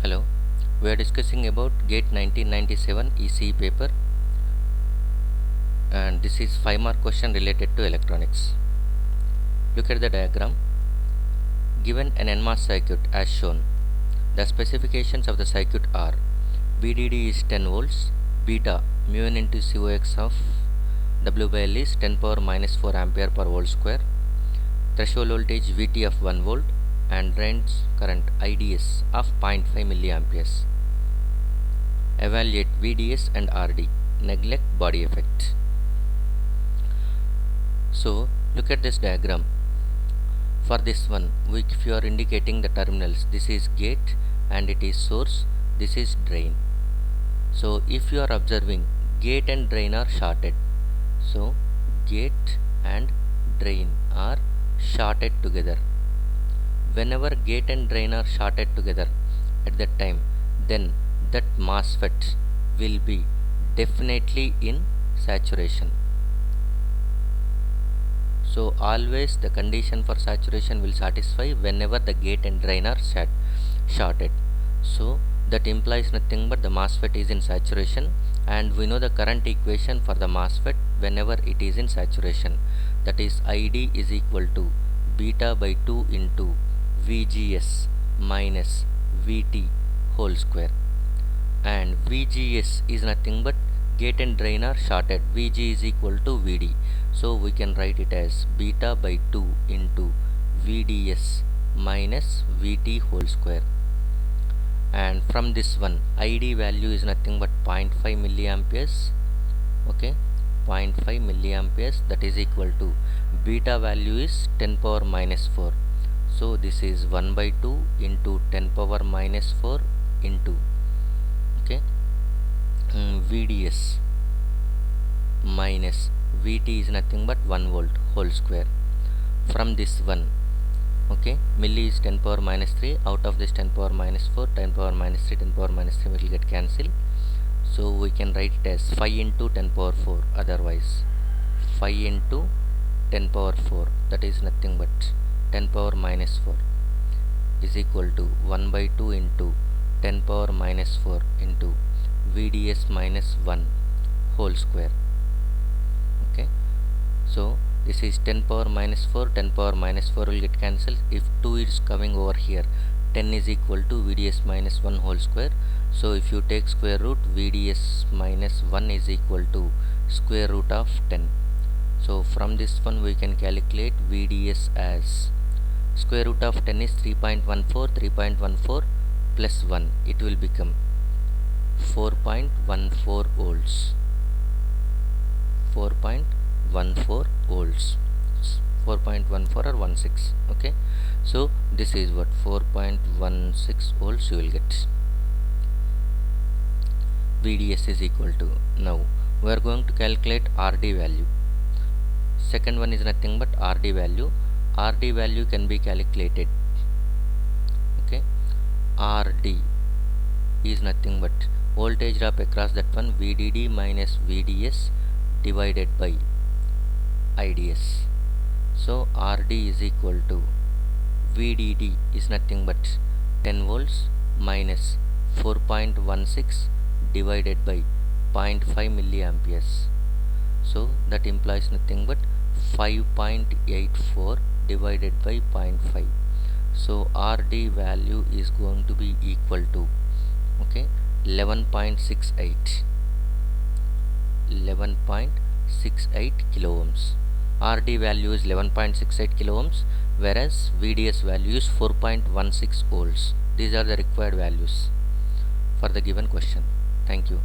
Hello, we are discussing about GATE 1997 ECE paper, and this is 5 mark question related to electronics. Look at the diagram. Given an NMOS circuit as shown, the specifications of the circuit are: VDD is 10 volts, beta mu n into COX of W by L is 10 power minus 4 ampere per volt square, threshold voltage VT of 1 volt, and drain current IDS of 0.5 milliamperes. Evaluate VDS and RD. Neglect body effect. So look at this diagram. For this one, if you are indicating the terminals, this is gate and it is source, this is drain. So if you are observing, gate and drain are shorted. So gate and drain are shorted together. Whenever gate and drain are shorted together at that time, then that MOSFET will be definitely in saturation. So always the condition for saturation will satisfy whenever the gate and drain are shorted. So that implies nothing but the MOSFET is in saturation, and we know the current equation for the MOSFET whenever it is in saturation, that is ID is equal to beta by 2 into VGS minus VT whole square, and VGS is nothing but gate and drain are shorted. VG is equal to VD, so we can write it as beta by 2 into VDS minus VT whole square. And from this one, ID value is nothing but 0.5 milliamperes. Okay, 0.5 milliamperes, that is equal to beta value is 10 power minus 4. So this is 1 by 2 into 10 power minus 4 into, okay, VDS minus VT is nothing but 1 volt whole square. From this one, okay, milli is 10 power minus 3, out of this 10 power minus 4, 10 power minus 3, 10 power minus 3 will get cancelled. So we can write it as 5 into 10 power 4, otherwise 5 into 10 power 4, that is nothing but 10 power minus 4 is equal to 1 by 2 into 10 power minus 4 into VDS minus 1 whole square. Okay, so this is 10 power minus 4, 10 power minus 4 will get cancelled. If 2 is coming over here, 10 is equal to VDS minus 1 whole square. So if you take square root, VDS minus 1 is equal to square root of 10. So from this one we can calculate VDS as square root of 10 is 3.14, 3.14 plus 1, it will become 4.14 volts. 4.14 volts, 4.14 or 16. Okay, so this is what 4.16 volts you will get. VDS is equal to, now we are going to calculate RD value. Second one is nothing but RD value. RD value can be calculated. Okay, RD is nothing but voltage drop across that one, VDD minus VDS divided by IDS. So RD is equal to VDD is nothing but 10 volts minus 4.16 divided by 0.5 milliamperes. So that implies nothing but 5.84 divided by 0.5. So RD value is going to be equal to, okay, 11.68 kilo ohms. RD value is 11.68 kilo ohms, whereas VDS value is 4.16 volts. These are the required values for the given question. Thank you.